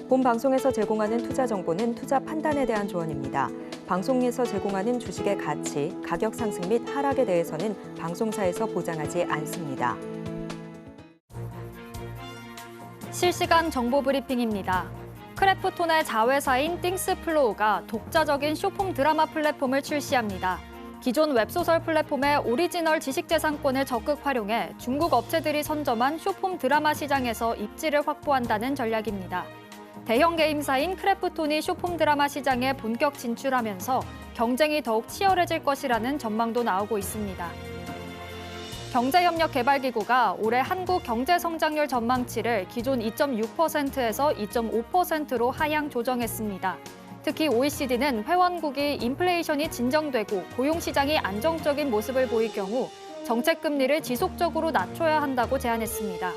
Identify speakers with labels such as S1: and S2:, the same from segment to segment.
S1: 본 방송에서 제공하는 투자 정보는 투자 판단에 대한 조언입니다. 방송에서 제공하는 주식의 가치, 가격 상승 및 하락에 대해서는 방송사에서 보장하지 않습니다.
S2: 실시간 정보 브리핑입니다. 크래프톤의 자회사인 띵스플로우가 독자적인 쇼폼 드라마 플랫폼을 출시합니다. 기존 웹소설 플랫폼의 오리지널 지식재산권을 적극 활용해 중국 업체들이 선점한 쇼폼 드라마 시장에서 입지를 확보한다는 전략입니다. 대형 게임사인 크래프톤이 쇼폼 드라마 시장에 본격 진출하면서 경쟁이 더욱 치열해질 것이라는 전망도 나오고 있습니다. 경제협력개발기구가 올해 한국 경제 성장률 전망치를 기존 2.6%에서 2.5%로 하향 조정했습니다. 특히 OECD는 회원국이 인플레이션이 진정되고 고용시장이 안정적인 모습을 보일 경우 정책금리를 지속적으로 낮춰야 한다고 제안했습니다.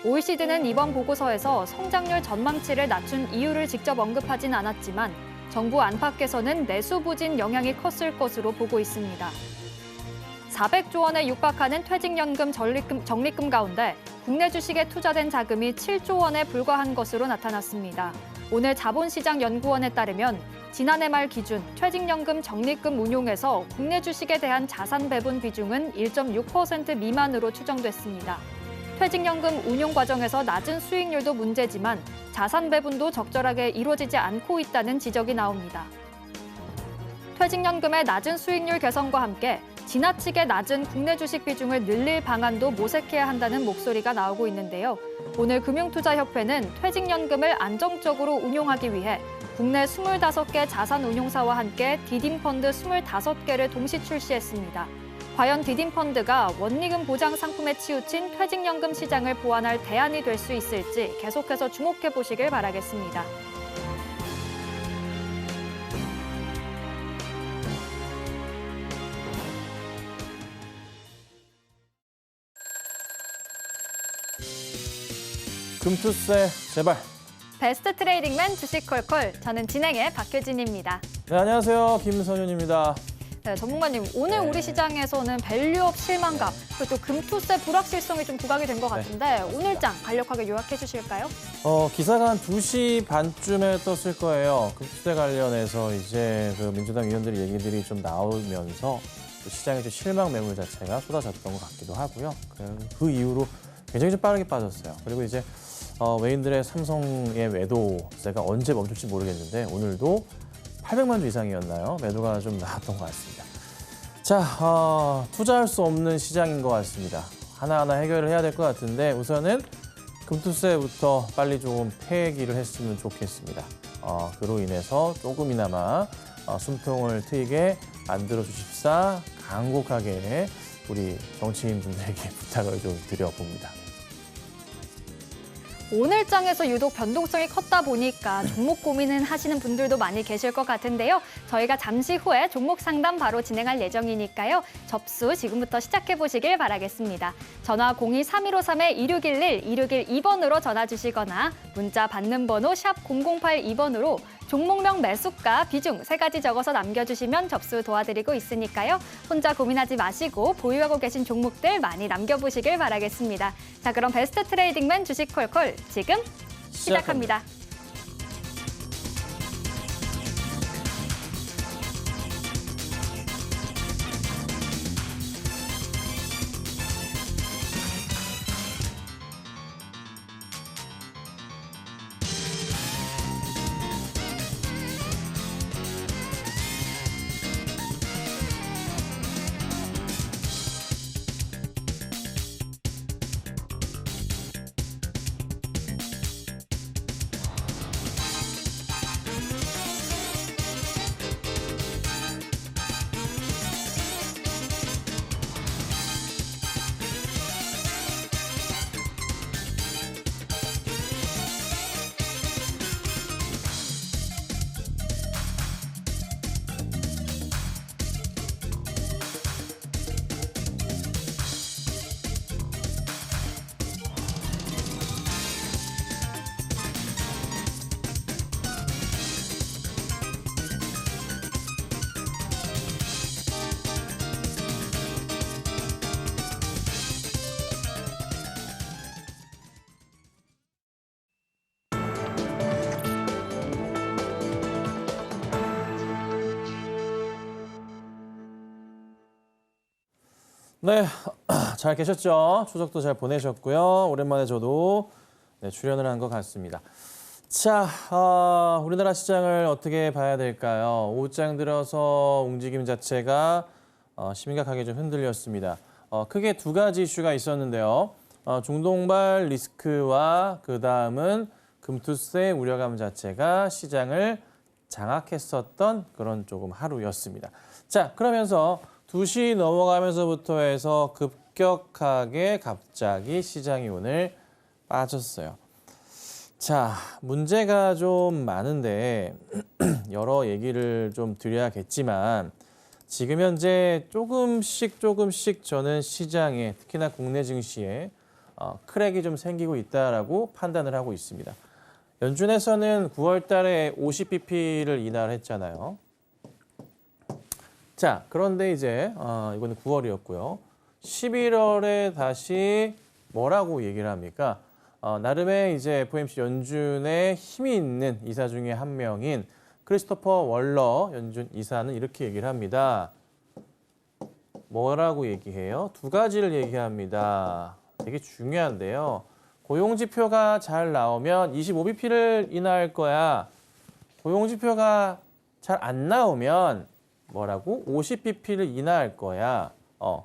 S2: OECD는 이번 보고서에서 성장률 전망치를 낮춘 이유를 직접 언급하진 않았지만 정부 안팎에서는 내수 부진 영향이 컸을 것으로 보고 있습니다. 400조 원에 육박하는 퇴직연금 적립금 가운데 국내 주식에 투자된 자금이 7조 원에 불과한 것으로 나타났습니다. 오늘 자본시장연구원에 따르면 지난해 말 기준 퇴직연금 적립금 운용에서 국내 주식에 대한 자산 배분 비중은 1.6% 미만으로 추정됐습니다. 퇴직연금 운용 과정에서 낮은 수익률도 문제지만 자산 배분도 적절하게 이루어지지 않고 있다는 지적이 나옵니다. 퇴직연금의 낮은 수익률 개선과 함께 지나치게 낮은 국내 주식 비중을 늘릴 방안도 모색해야 한다는 목소리가 나오고 있는데요. 오늘 금융투자협회는 퇴직연금을 안정적으로 운용하기 위해 국내 25개 자산운용사와 함께 디딤펀드 25개를 동시 출시했습니다. 과연 디딤펀드가 원리금 보장 상품에 치우친 퇴직연금 시장을 보완할 대안이 될 수 있을지 계속해서 주목해 보시길 바라겠습니다.
S3: 금투세 제발.
S2: 베스트 트레이딩맨 주식콜콜, 저는 진행의 박효진입니다.
S3: 네, 안녕하세요. 김선윤입니다.
S2: 네, 전문가님, 오늘 우리 시장에서는 밸류업 실망감, 그리고 또 금투세 불확실성이 좀 부각이 된 것 같은데 오늘 장 간략하게 요약해 주실까요?
S3: 기사가 한 2시 반쯤에 떴을 거예요. 금투세 관련해서 이제 그 민주당 의원들의 얘기들이 좀 나오면서 시장에 좀 실망 매물 자체가 쏟아졌던 것 같기도 하고요. 그 이후로 굉장히 좀 빠르게 빠졌어요. 그리고 이제 외인들의 삼성의 매도세가 언제 멈출지 모르겠는데 오늘도 800만 주 이상이었나요? 매도가 좀 나왔던 것 같습니다. 자, 투자할 수 없는 시장인 것 같습니다. 하나하나 해결을 해야 될 것 같은데 우선은 금투세부터 빨리 좀 폐기를 했으면 좋겠습니다. 그로 인해서 조금이나마 숨통을 트이게 만들어 주십사 간곡하게 우리 정치인분들에게 부탁을 좀 드려봅니다.
S2: 오늘 장에서 유독 변동성이 컸다 보니까 종목 고민은 하시는 분들도 많이 계실 것 같은데요. 저희가 잠시 후에 종목 상담 바로 진행할 예정이니까요. 접수 지금부터 시작해 보시길 바라겠습니다. 전화 02-3153-2611, 2612번으로 전화 주시거나 문자 받는 번호 샵 0082번으로 종목명 매수가, 비중 3가지 적어서 남겨주시면 접수 도와드리고 있으니까요. 혼자 고민하지 마시고 보유하고 계신 종목들 많이 남겨보시길 바라겠습니다. 자, 그럼 베스트 트레이딩맨 주식콜콜 지금 시작합니다.
S3: 네, 잘 계셨죠? 추석도 잘 보내셨고요. 오랜만에 저도 출연을 한 것 같습니다. 자, 우리나라 시장을 어떻게 봐야 될까요? 오후장 들어서 움직임 자체가 심각하게 좀 흔들렸습니다. 크게 두 가지 이슈가 있었는데요. 중동발 리스크와 그 다음은 금투세 우려감 자체가 시장을 장악했었던 그런 조금 하루였습니다. 자, 그러면서 2시 넘어가면서부터 해서 급격하게 갑자기 시장이 오늘 빠졌어요. 자, 문제가 좀 많은데 여러 얘기를 좀 드려야겠지만 지금 현재 조금씩 저는 시장에 특히나 국내 증시에 크랙이 좀 생기고 있다라고 판단을 하고 있습니다. 연준에서는 9월 달에 50bp를 인하를 했잖아요. 자, 그런데 이제 이거는 9월이었고요. 11월에 다시 뭐라고 얘기를 합니까? 나름의 이제 FOMC 연준의 힘이 있는 이사 중에 한 명인 크리스토퍼 월러 연준 이사는 이렇게 얘기를 합니다. 뭐라고 얘기해요? 두 가지를 얘기합니다. 되게 중요한데요. 고용지표가 잘 나오면 25bp를 인하할 거야. 고용지표가 잘 안 나오면 뭐라고? 50bp를 인하할 거야.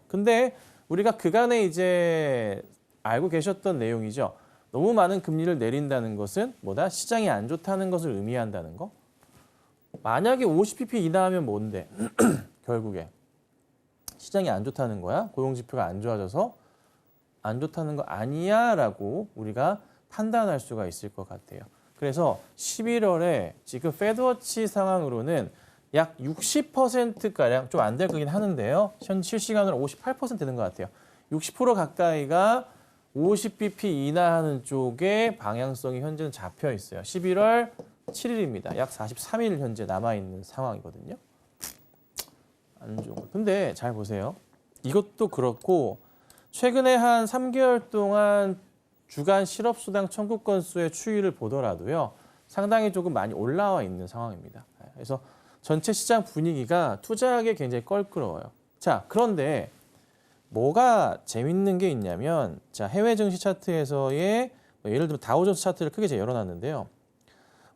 S3: 근데 우리가 그간에 이제 알고 계셨던 내용이죠. 너무 많은 금리를 내린다는 것은 뭐다? 시장이 안 좋다는 것을 의미한다는 거. 만약에 50bp 인하하면 뭔데? 결국에 시장이 안 좋다는 거야? 고용지표가 안 좋아져서 안 좋다는 거 아니야? 라고 우리가 판단할 수가 있을 것 같아요. 그래서 11월에 지금 페드워치 상황으로는 약 60%가량, 좀 안 될 거긴 하는데요. 현 실시간으로 58% 되는 것 같아요. 60% 가까이가 50bp 인하하는 쪽에 방향성이 현재는 잡혀 있어요. 11월 7일입니다. 약 43일 현재 남아있는 상황이거든요. 안 좋은 거. 근데 잘 보세요. 이것도 그렇고 최근에 한 3개월 동안 주간 실업수당 청구 건수의 추이를 보더라도요. 상당히 조금 많이 올라와 있는 상황입니다. 그래서 전체 시장 분위기가 투자하기에 굉장히 껄끄러워요. 자, 그런데 뭐가 재밌는 게 있냐면 자, 해외 증시 차트에서의 예를 들면 다우존스 차트를 크게 제가 열어놨는데요.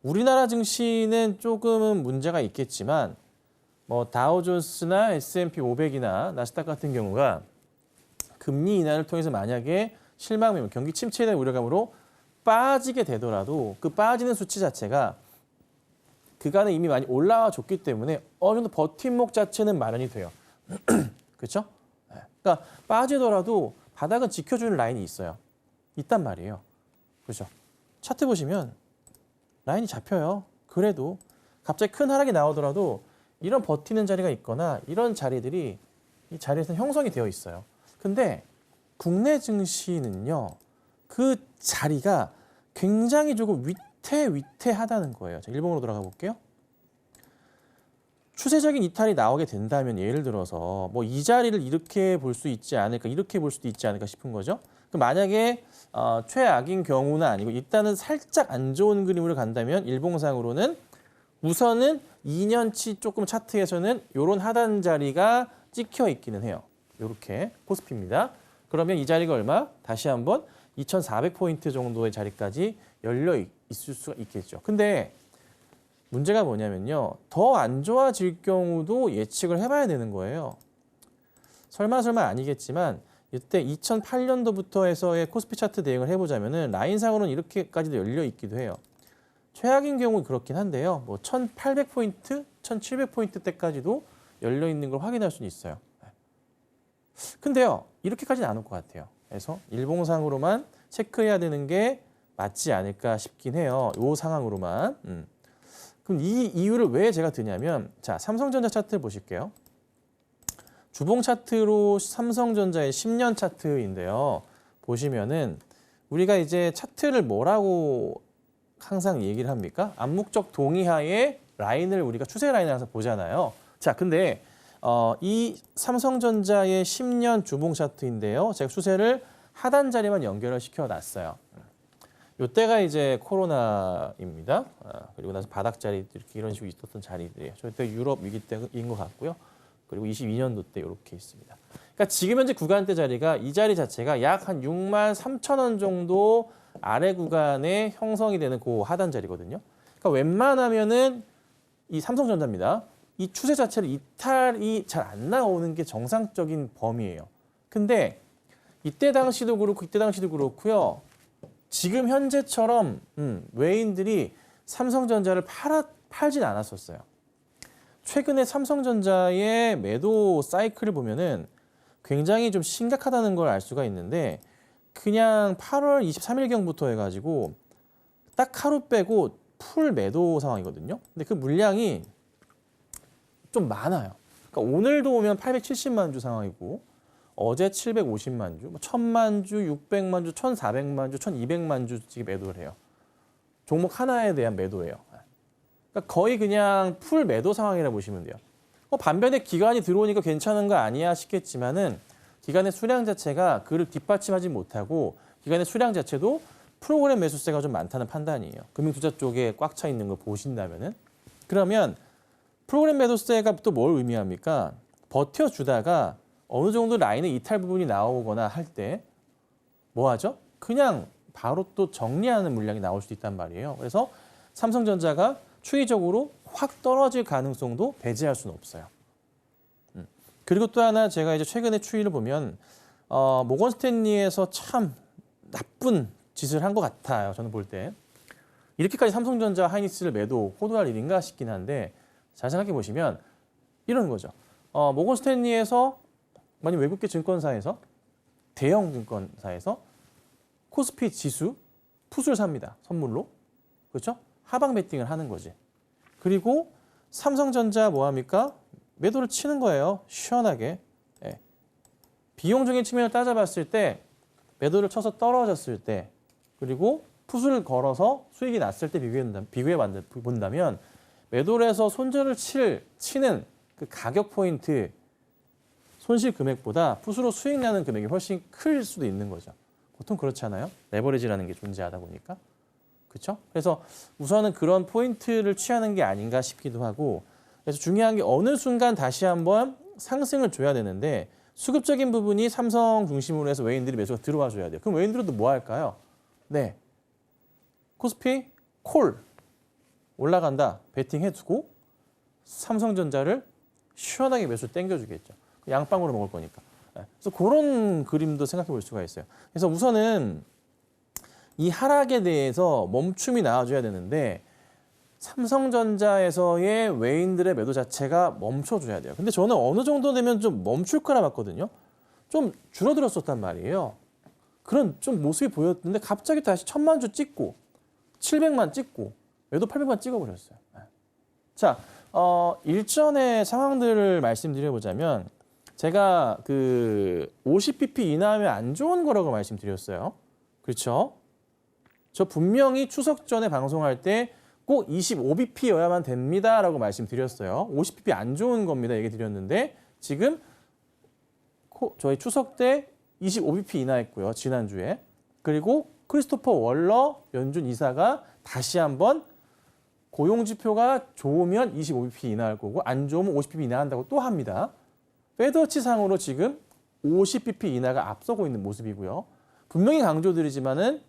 S3: 우리나라 증시는 조금은 문제가 있겠지만 뭐 다우존스나 S&P 500이나 나스닥 같은 경우가 금리 인하를 통해서 만약에 실망 매물, 경기 침체에 대한 우려감으로 빠지게 되더라도 그 빠지는 수치 자체가 그간에 이미 많이 올라와 줬기 때문에 어느 정도 버팀목 자체는 마련이 돼요. 그렇죠? 그러니까 빠지더라도 바닥은 지켜주는 라인이 있어요. 있단 말이에요. 그렇죠? 차트 보시면 라인이 잡혀요. 그래도 갑자기 큰 하락이 나오더라도 이런 버티는 자리가 있거나 이런 자리들이 이 자리에서는 형성이 되어 있어요. 근데 국내 증시는요. 그 자리가 굉장히 조금 위태하다는 거예요. 자, 일본으로 돌아가 볼게요. 추세적인 이탈이 나오게 된다면 예를 들어서 뭐 이 자리를 이렇게 볼 수 있지 않을까, 이렇게 볼 수도 있지 않을까 싶은 거죠. 만약에 최악인 경우는 아니고 일단은 살짝 안 좋은 그림으로 간다면 일봉상으로는 우선은 2년치 조금 차트에서는 이런 하단 자리가 찍혀 있기는 해요. 이렇게 코스피입니다. 그러면 이 자리가 얼마? 다시 한번 2,400포인트 정도의 자리까지 열려 있을 수가 있겠죠. 근데 문제가 뭐냐면요. 더 안 좋아질 경우도 예측을 해봐야 되는 거예요. 설마 아니겠지만 이때 2008년도부터 해서의 코스피 차트 대응을 해보자면은 라인상으로는 이렇게까지도 열려 있기도 해요. 최악인 경우 그렇긴 한데요. 뭐 1,800포인트, 1,700포인트 때까지도 열려 있는 걸 확인할 수는 있어요. 근데요. 이렇게까지는 안 올 것 같아요. 그래서 일봉상으로만 체크해야 되는 게 맞지 않을까 싶긴 해요. 이 상황으로만. 그럼 이 이유를 왜 제가 드냐면 자, 삼성전자 차트 보실게요. 주봉 차트로 삼성전자의 10년 차트인데요. 보시면은 우리가 이제 차트를 뭐라고 항상 얘기를 합니까? 암묵적 동의하에 라인을 우리가 추세 라인을 항상 보잖아요. 자, 근데 이 삼성전자의 10년 주봉 차트인데요. 제가 추세를 하단 자리만 연결을 시켜놨어요. 이때가 이제 코로나입니다. 그리고 나서 바닥 자리 이렇게 이런 식으로 있었던 자리들이에요. 저때 유럽 위기 때인 것 같고요. 그리고 22년도 때 이렇게 있습니다. 그러니까 지금 현재 구간대 자리가 이 자리 자체가 약 한 6만 3천 원 정도 아래 구간에 형성이 되는 그 하단 자리거든요. 그러니까 웬만하면은 이 삼성전자입니다. 이 추세 자체를 이탈이 잘 안 나오는 게 정상적인 범위예요. 근데 이때 당시도 그렇고 이때 당시도 그렇고요. 지금 현재처럼 외인들이 삼성전자를 팔진 않았었어요. 최근에 삼성전자의 매도 사이클을 보면은 굉장히 좀 심각하다는 걸 알 수가 있는데 그냥 8월 23일경부터 해가지고 딱 하루 빼고 풀 매도 상황이거든요. 근데 그 물량이 좀 많아요. 그러니까 오늘도 오면 870만 주 상황이고 어제 750만 주, 1000만 주, 600만 주, 1400만 주, 1200만 주씩 매도를 해요. 종목 하나에 대한 매도예요. 그러니까 거의 그냥 풀 매도 상황이라 보시면 돼요. 반면에 기관이 들어오니까 괜찮은 거 아니야 싶겠지만은 기관의 수량 자체가 그를 뒷받침하지 못하고 기관의 수량 자체도 프로그램 매수세가 좀 많다는 판단이에요. 금융투자 쪽에 꽉 차 있는 걸 보신다면은 그러면 프로그램 매도세가 또 뭘 의미합니까? 버텨주다가 어느 정도 라인의 이탈 부분이 나오거나 할 때 뭐 하죠? 그냥 바로 또 정리하는 물량이 나올 수도 있단 말이에요. 그래서 삼성전자가 추이적으로 확 떨어질 가능성도 배제할 수는 없어요. 그리고 또 하나 제가 이제 최근에 추이를 보면 모건 스탠리에서 참 나쁜 짓을 한 것 같아요. 저는 볼 때. 이렇게까지 삼성전자 하이닉스를 매도 호도할 일인가 싶긴 한데 잘 생각해 보시면 이런 거죠. 모건 스탠리에서 만약 외국계 증권사에서 대형 증권사에서 코스피 지수 풋을 삽니다. 선물로. 그렇죠? 하방 베팅을 하는 거지. 그리고 삼성전자 뭐 합니까? 매도를 치는 거예요. 시원하게. 예. 비용적인 측면을 따져봤을 때 매도를 쳐서 떨어졌을 때 그리고 풋을 걸어서 수익이 났을 때 비교해 본다면 매도를 해서 손절을 치는 그 가격 포인트 손실 금액보다 풋으로 수익 나는 금액이 훨씬 클 수도 있는 거죠. 보통 그렇잖아요. 레버리지라는 게 존재하다 보니까. 그렇죠? 그래서 우선은 그런 포인트를 취하는 게 아닌가 싶기도 하고 그래서 중요한 게 어느 순간 다시 한번 상승을 줘야 되는데 수급적인 부분이 삼성 중심으로 해서 외인들이 매수가 들어와 줘야 돼요. 그럼 외인들은 또 뭐 할까요? 네, 코스피 콜 올라간다 베팅해두고 삼성전자를 시원하게 매수 땡겨주겠죠. 양빵으로 먹을 거니까. 그래서 그런 그림도 생각해 볼 수가 있어요. 그래서 우선은 이 하락에 대해서 멈춤이 나와줘야 되는데 삼성전자에서의 외인들의 매도 자체가 멈춰줘야 돼요. 근데 저는 어느 정도 되면 좀 멈출 거라 봤거든요. 좀 줄어들었었단 말이에요. 그런 좀 모습이 보였는데 갑자기 다시 1000만 주 찍고 700만 찍고 매도 800만 찍어버렸어요. 자, 일전의 상황들을 말씀드려보자면 제가 그 50bp 이하면 안 좋은 거라고 말씀드렸어요. 그렇죠? 저 분명히 추석 전에 방송할 때 꼭 25bp여야만 됩니다라고 말씀드렸어요. 50bp 안 좋은 겁니다. 얘기 드렸는데 지금 저희 추석 때 25bp 인하했고요. 지난주에. 그리고 크리스토퍼 월러 연준 이사가 다시 한번 고용지표가 좋으면 25bp 인하할 거고 안 좋으면 50bp 인하한다고 또 합니다. 페드워치상으로 지금 50bp 인하가 앞서고 있는 모습이고요. 분명히 강조드리지만은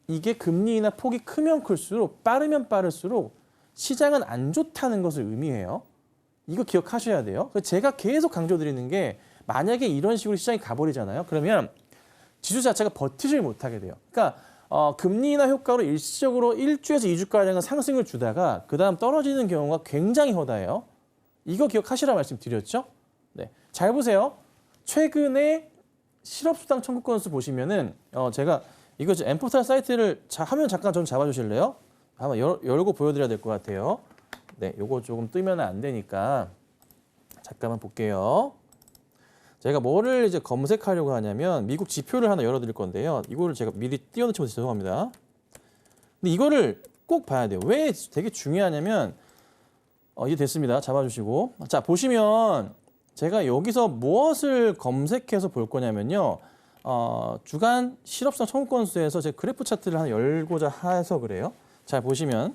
S3: 이게 금리 인하 폭이 크면 클수록 빠르면 빠를수록 시장은 안 좋다는 것을 의미해요. 이거 기억하셔야 돼요. 제가 계속 강조드리는 게 만약에 이런 식으로 시장이 가버리잖아요. 그러면 지수 자체가 버티질 못하게 돼요. 그러니까 금리 인하 효과로 일시적으로 1주에서 2주가량은 상승을 주다가 그다음 떨어지는 경우가 굉장히 허다해요. 이거 기억하시라 말씀드렸죠. 네, 잘 보세요. 최근에 실업수당 청구 건수 보시면은 제가 이거 엠포탈 사이트를 화면 잠깐 좀 잡아주실래요? 한번 열고 보여드려야 될 것 같아요. 네, 요거 조금 뜨면 안 되니까 잠깐만 볼게요. 제가 뭐를 이제 검색하려고 하냐면 미국 지표를 하나 열어드릴 건데요. 이거를 제가 미리 띄워놓지 못해서 죄송합니다. 근데 이거를 꼭 봐야 돼요. 왜 되게 중요하냐면 이제 됐습니다. 잡아주시고 자 보시면 제가 여기서 무엇을 검색해서 볼 거냐면요. 주간 실업수당 청구 건수에서 제 그래프 차트를 하나 열고자 해서 그래요. 잘 보시면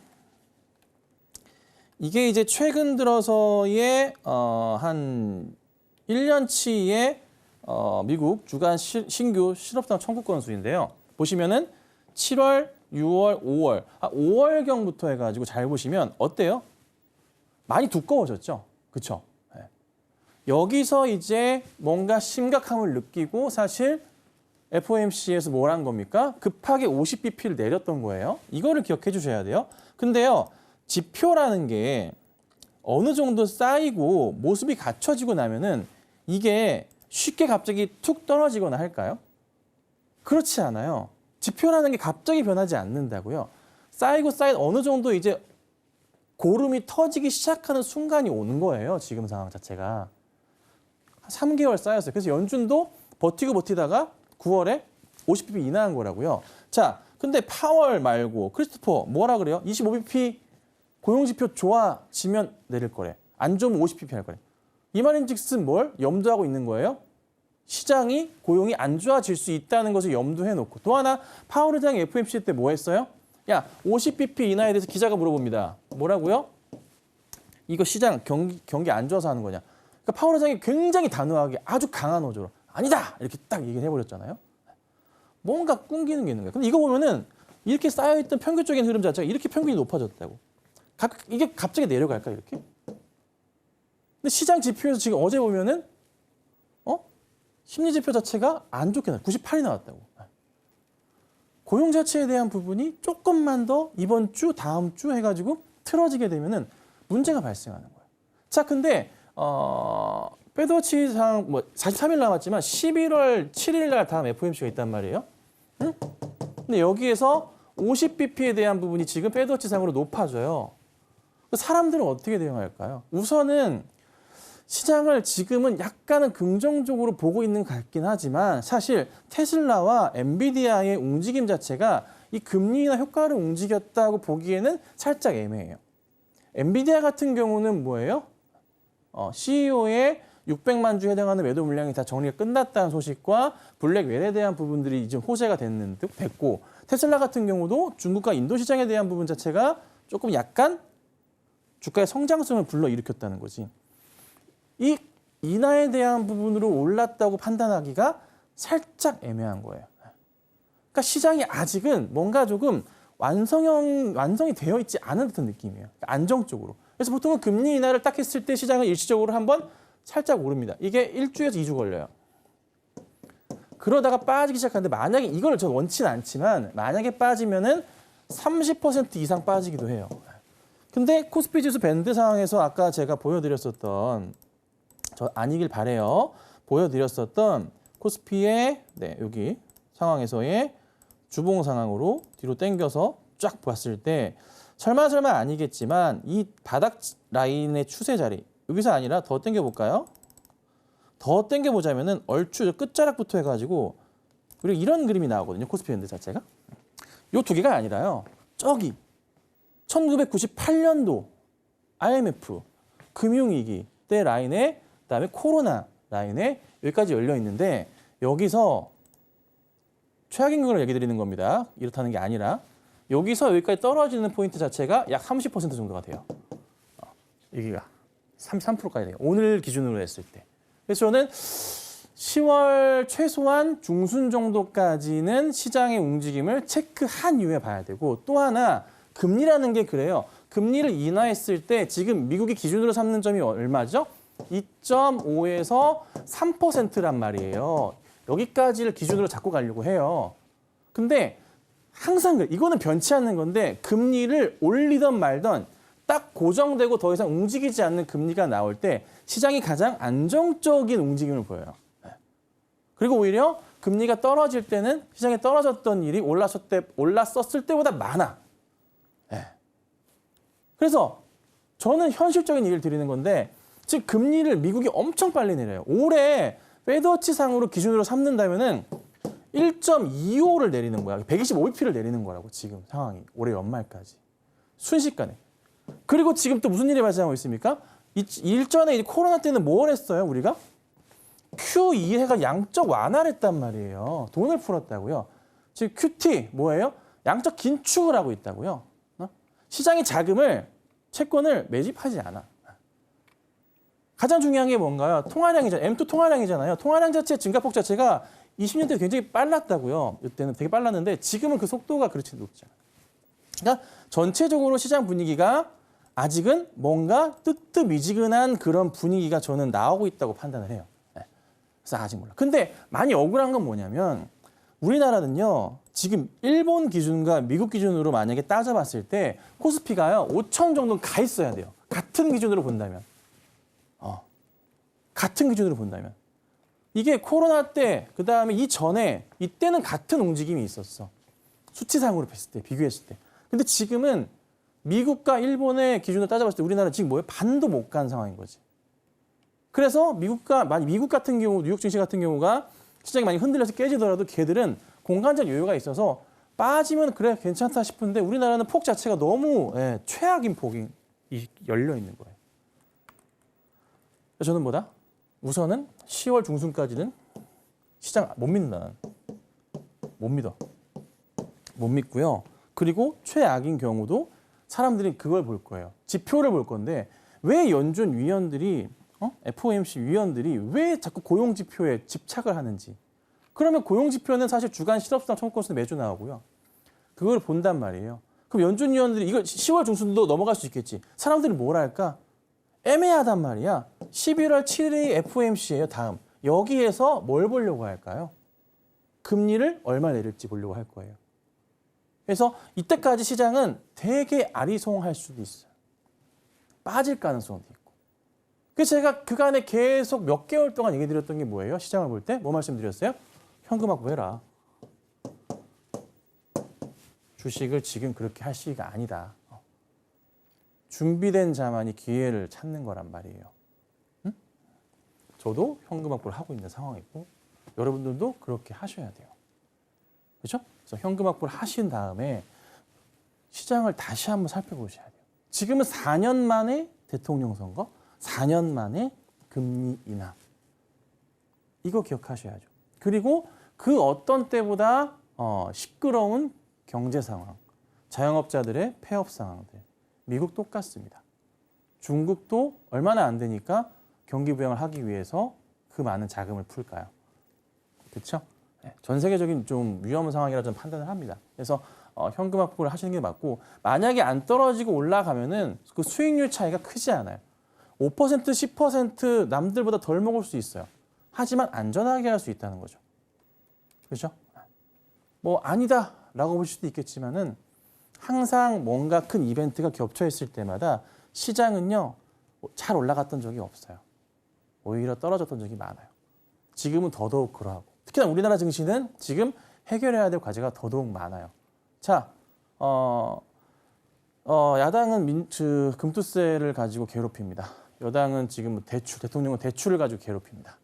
S3: 이게 이제 최근 들어서의 한 1년치의 미국 주간 신규 실업당 청구 건수인데요. 보시면은 7월, 6월, 5월, 5월경부터 해가지고 잘 보시면 어때요? 많이 두꺼워졌죠? 그렇죠? 여기서 이제 뭔가 심각함을 느끼고 사실 FOMC에서 뭘 한 겁니까? 급하게 50bp를 내렸던 거예요. 이거를 기억해 주셔야 돼요. 근데요, 지표라는 게 어느 정도 쌓이고 모습이 갖춰지고 나면은 이게 쉽게 갑자기 툭 떨어지거나 할까요? 그렇지 않아요. 지표라는 게 갑자기 변하지 않는다고요. 쌓이고 어느 정도 이제 고름이 터지기 시작하는 순간이 오는 거예요. 지금 상황 자체가. 3개월 쌓였어요. 그래서 연준도 버티다가 9월에 50bp 인하한 거라고요. 자, 근데 파월 말고 크리스토퍼 뭐라 그래요? 25bp 고용지표 좋아지면 내릴 거래. 안 좋으면 50bp 할 거래. 이 말인즉슨 뭘 염두하고 있는 거예요? 시장이 고용이 안 좋아질 수 있다는 것을 염두해 놓고 또 하나 파월 의장이 FOMC 때 뭐 했어요? 야, 50bp 인하에 대해서 기자가 물어봅니다. 뭐라고요? 이거 시장 경기 안 좋아서 하는 거냐? 그러니까 파월 의장이 굉장히 단호하게 아주 강한 어조로 아니다! 이렇게 딱 얘기를 해버렸잖아요. 뭔가 꿍기는 게 있는 거예요. 근데 이거 보면은 이렇게 쌓여있던 평균적인 흐름 자체가 이렇게 평균이 높아졌다고. 이게 갑자기 내려갈까 이렇게? 근데 시장 지표에서 지금 어제 보면은 심리 지표 자체가 안 좋게 나왔어요. 98이 나왔다고. 고용 자체에 대한 부분이 조금만 더 이번 주, 다음 주 해가지고 틀어지게 되면은 문제가 발생하는 거예요. 자, 근데 페드워치상 43일 남았지만 11월 7일 날 다음 FOMC가 있단 말이에요. 응? 근데 여기에서 50bp에 대한 부분이 지금 페드워치상으로 높아져요. 사람들은 어떻게 대응할까요? 우선은 시장을 지금은 약간은 긍정적으로 보고 있는 것 같긴 하지만 사실 테슬라와 엔비디아의 움직임 자체가 이 금리 인하 효과를 움직였다고 보기에는 살짝 애매해요. 엔비디아 같은 경우는 뭐예요? CEO의 600만 주에 해당하는 매도 물량이 다 정리가 끝났다는 소식과 블랙웰에 대한 부분들이 이제 호재가 됐고 테슬라 같은 경우도 중국과 인도 시장에 대한 부분 자체가 조금 약간 주가의 성장성을 불러일으켰다는 거지. 이 인하에 대한 부분으로 올랐다고 판단하기가 살짝 애매한 거예요. 그러니까 시장이 아직은 뭔가 조금 완성이 되어 있지 않은 듯한 느낌이에요. 그러니까 안정적으로. 그래서 보통은 금리 인하를 딱 했을 때 시장은 일시적으로 한번 살짝 오릅니다. 이게 1주에서 2주 걸려요. 그러다가 빠지기 시작하는데 만약에 이걸 저 원치는 않지만 만약에 빠지면은 30% 이상 빠지기도 해요. 근데 코스피 지수 밴드 상황에서 아까 제가 보여드렸었던 저 아니길 바래요. 보여드렸었던 코스피의 여기 상황에서의 주봉 상황으로 뒤로 당겨서 쫙 봤을 때 설마 아니겠지만 이 바닥 라인의 추세 자리 여기서 아니라 더 당겨볼까요? 더 당겨보자면은 얼추 끝자락부터 해가지고 그리고 이런 그림이 나오거든요. 코스피 밴드 자체가. 요 두 개가 아니라요. 저기 1998년도 IMF 금융위기 때 라인에 그다음에 코로나 라인에 여기까지 열려 있는데 여기서 최악임금을 얘기 드리는 겁니다. 이렇다는 게 아니라 여기서 여기까지 떨어지는 포인트 자체가 약 30% 정도가 돼요. 여기가 33%까지 돼요. 오늘 기준으로 했을 때. 그래서 저는 10월 최소한 중순 정도까지는 시장의 움직임을 체크한 이후에 봐야 되고 또 하나 금리라는 게 그래요. 금리를 인하했을 때 지금 미국이 기준으로 삼는 점이 얼마죠? 2.5에서 3%란 말이에요. 여기까지를 기준으로 잡고 가려고 해요. 근데 항상 그래. 이거는 변치 않는 건데 금리를 올리던 말던 딱 고정되고 더 이상 움직이지 않는 금리가 나올 때 시장이 가장 안정적인 움직임을 보여요. 그리고 오히려 금리가 떨어질 때는 시장에 떨어졌던 일이 올랐었을 때보다 많아. 그래서 저는 현실적인 얘기를 드리는 건데 즉 금리를 미국이 엄청 빨리 내려요. 올해 페드워치 상으로 기준으로 삼는다면은 1.25를 내리는 거야. 125bp를 내리는 거라고 지금 상황이 올해 연말까지 순식간에. 그리고 지금 또 무슨 일이 발생하고 있습니까? 일전에 이제 코로나 때는 뭘 했어요? 우리가 Q2해가 양적 완화를 했단 말이에요. 돈을 풀었다고요. 지금 QT 뭐예요? 양적 긴축을 하고 있다고요. 시장이 자금을 채권을 매집하지 않아. 가장 중요한 게 뭔가요? 통화량이잖아요. M2 통화량이잖아요. 통화량 자체 증가폭 자체가 20년대 굉장히 빨랐다고요. 이때는 되게 빨랐는데 지금은 그 속도가 그렇지 높지 않아요. 그러니까 전체적으로 시장 분위기가 아직은 뭔가 뜨뜻미지근한 그런 분위기가 저는 나오고 있다고 판단을 해요. 네. 그래서 아직 몰라. 근데 많이 억울한 건 뭐냐면 우리나라는요. 지금 일본 기준과 미국 기준으로 만약에 따져봤을 때 코스피가요. 5천 정도는 가 있어야 돼요. 같은 기준으로 본다면. 같은 기준으로 본다면. 이게 코로나 때, 그다음에 이전에 이때는 같은 움직임이 있었어. 수치상으로 봤을 때, 비교했을 때. 근데 지금은 미국과 일본의 기준으로 따져봤을 때 우리나라는 지금 뭐예요? 반도 못 간 상황인 거지. 그래서 미국 같은 경우, 뉴욕 증시 같은 경우가 시장이 많이 흔들려서 깨지더라도 걔들은 공간적 여유가 있어서 빠지면 그래 괜찮다 싶은데 우리나라는 폭 자체가 너무 최악인 폭이 열려 있는 거예요. 저는 뭐다? 우선은 10월 중순까지는 시장 못 믿는다. 나는. 못 믿어. 못 믿고요. 그리고 최악인 경우도 사람들이 그걸 볼 거예요. 지표를 볼 건데 왜 연준 위원들이 FOMC 위원들이 왜 자꾸 고용 지표에 집착을 하는지. 그러면 고용 지표는 사실 주간 실업수당 청구 건수 매주 나오고요. 그걸 본단 말이에요. 그럼 연준 위원들이 이거 10월 중순도 넘어갈 수 있겠지. 사람들이 뭘 할까? 애매하단 말이야. 11월 7일이 FOMC예요. 다음. 여기에서 뭘 보려고 할까요? 금리를 얼마 내릴지 보려고 할 거예요. 그래서 이때까지 시장은 되게 아리송할 수도 있어요. 빠질 가능성도 있고. 그래서 제가 그간에 계속 몇 개월 동안 얘기 드렸던 게 뭐예요? 시장을 볼 때 뭐 말씀드렸어요? 현금 확보해라. 주식을 지금 그렇게 할 시기가 아니다. 준비된 자만이 기회를 찾는 거란 말이에요. 응? 저도 현금 확보를 하고 있는 상황이고 여러분들도 그렇게 하셔야 돼요. 그렇죠? 그래서 현금 확보를 하신 다음에 시장을 다시 한번 살펴보셔야 돼요. 지금은 4년 만에 대통령 선거, 4년 만에 금리 인하. 이거 기억하셔야죠. 그리고 그 어떤 때보다 시끄러운 경제 상황, 자영업자들의 폐업 상황들. 미국 똑같습니다. 중국도 얼마나 안 되니까 경기 부양을 하기 위해서 그 많은 자금을 풀까요? 그렇죠? 네, 전 세계적인 좀 위험 상황이라 저는 판단을 합니다. 그래서 현금 확보를 하시는 게 맞고 만약에 안 떨어지고 올라가면은 그 수익률 차이가 크지 않아요. 5%, 10% 남들보다 덜 먹을 수 있어요. 하지만 안전하게 할 수 있다는 거죠. 그렇죠? 뭐 아니다라고 보실 수도 있겠지만은 항상 뭔가 큰 이벤트가 겹쳐 있을 때마다 시장은요 잘 올라갔던 적이 없어요. 오히려 떨어졌던 적이 많아요. 지금은 더더욱 그러하고 특히나 우리나라 증시는 지금 해결해야 될 과제가 더더욱 많아요. 자, 야당은 금투세를 가지고 괴롭힙니다. 여당은 지금 대통령은 대출을 가지고 괴롭힙니다.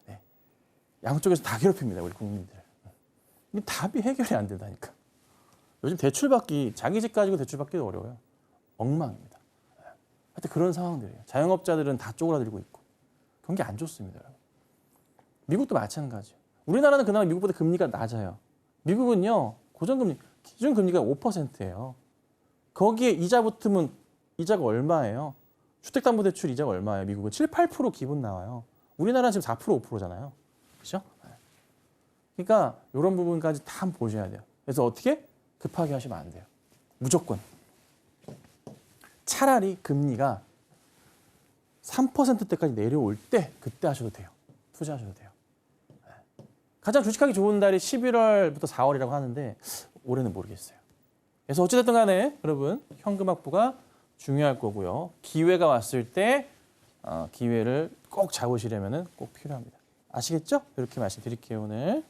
S3: 네. 양쪽에서 다 괴롭힙니다, 우리 국민들. 이 답이 해결이 안 된다니까. 요즘 대출받기, 자기 집 가지고 대출받기도 어려워요. 엉망입니다. 하여튼 그런 상황들이에요. 자영업자들은 다 쪼그라들고 있고. 경기 안 좋습니다. 미국도 마찬가지예요. 우리나라는 그나마 미국보다 금리가 낮아요. 미국은요, 고정금리, 기준금리가 5%예요. 거기에 이자 붙으면 이자가 얼마예요? 주택담보대출 이자가 얼마예요? 미국은 7, 8% 기본 나와요. 우리나라는 지금 4%, 5%잖아요. 그렇죠? 그러니까 이런 부분까지 다 한번 보셔야 돼요. 그래서 어떻게? 급하게 하시면 안 돼요. 무조건. 차라리 금리가 3%대까지 내려올 때 그때 하셔도 돼요. 투자하셔도 돼요. 가장 주식하기 좋은 달이 11월부터 4월이라고 하는데 올해는 모르겠어요. 그래서 어찌됐든 간에 여러분 현금 확보가 중요할 거고요. 기회가 왔을 때 기회를 꼭 잡으시려면 꼭 필요합니다. 아시겠죠? 이렇게 말씀드릴게요, 오늘.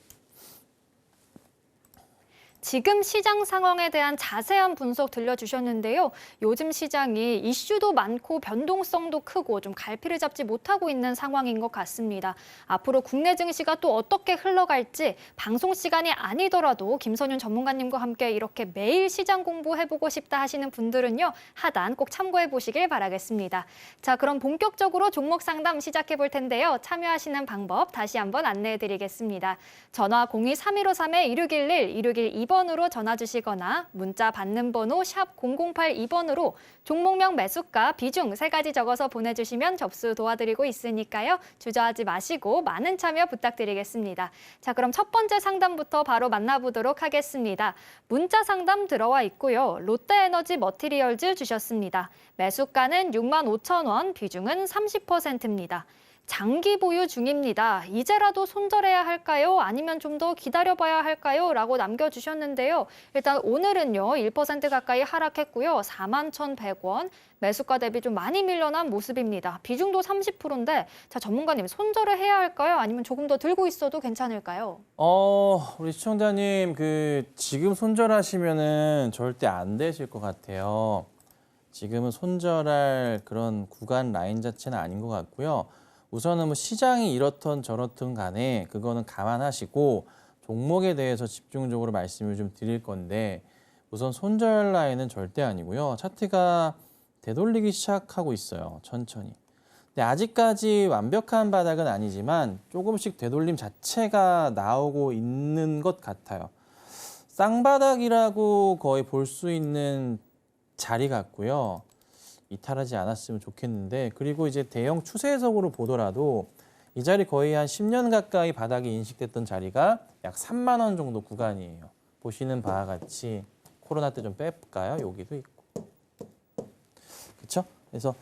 S2: 지금 시장 상황에 대한 자세한 분석 들려주셨는데요. 요즘 시장이 이슈도 많고 변동성도 크고 좀 갈피를 잡지 못하고 있는 상황인 것 같습니다. 앞으로 국내 증시가 또 어떻게 흘러갈지 방송 시간이 아니더라도 김선윤 전문가님과 함께 이렇게 매일 시장 공부해보고 싶다 하시는 분들은요. 하단 꼭 참고해 보시길 바라겠습니다. 자, 그럼 본격적으로 종목 상담 시작해 볼 텐데요. 참여하시는 방법 다시 한번 안내해 드리겠습니다. 전화 02-3153-1611, 1612번 02번으로 전화 주시거나 문자 받는 번호 샵 0082번으로 종목명 매수가 비중 3가지 적어서 보내주시면 접수 도와드리고 있으니까요. 주저하지 마시고 많은 참여 부탁드리겠습니다. 자, 그럼 첫 번째 상담부터 바로 만나보도록 하겠습니다. 문자 상담 들어와 있고요. 롯데에너지 머티리얼즈 주셨습니다. 매수가는 65,000원, 비중은 30%입니다. 장기 보유 중입니다. 이제라도 손절해야 할까요? 아니면 좀 더 기다려봐야 할까요? 라고 남겨주셨는데요. 일단 오늘은요, 1% 가까이 하락했고요. 41,100원, 매수가 대비 좀 많이 밀려난 모습입니다. 비중도 30%인데, 자, 전문가님, 손절을 해야 할까요? 아니면 조금 더 들고 있어도 괜찮을까요?
S3: 우리 시청자님, 지금 손절하시면은 절대 안 되실 것 같아요. 지금은 손절할 그런 구간 라인 자체는 아닌 것 같고요. 우선은 뭐 시장이 이렇든 저렇든 간에 그거는 감안하시고 종목에 대해서 집중적으로 말씀을 좀 드릴 건데 우선 손절 라인은 절대 아니고요. 차트가 되돌리기 시작하고 있어요. 천천히. 근데 아직까지 완벽한 바닥은 아니지만 조금씩 되돌림 자체가 나오고 있는 것 같아요. 쌍바닥이라고 거의 볼 수 있는 자리 같고요. 이탈하지 않았으면 좋겠는데 그리고 이제 대형 추세적으로 보더라도 이 자리 거의 한 10년 가까이 바닥이 인식됐던 자리가 약 3만 원 정도 구간이에요. 보시는 바와 같이 코로나 때 좀 뺄까요? 여기도 있고. 그렇죠? 그래서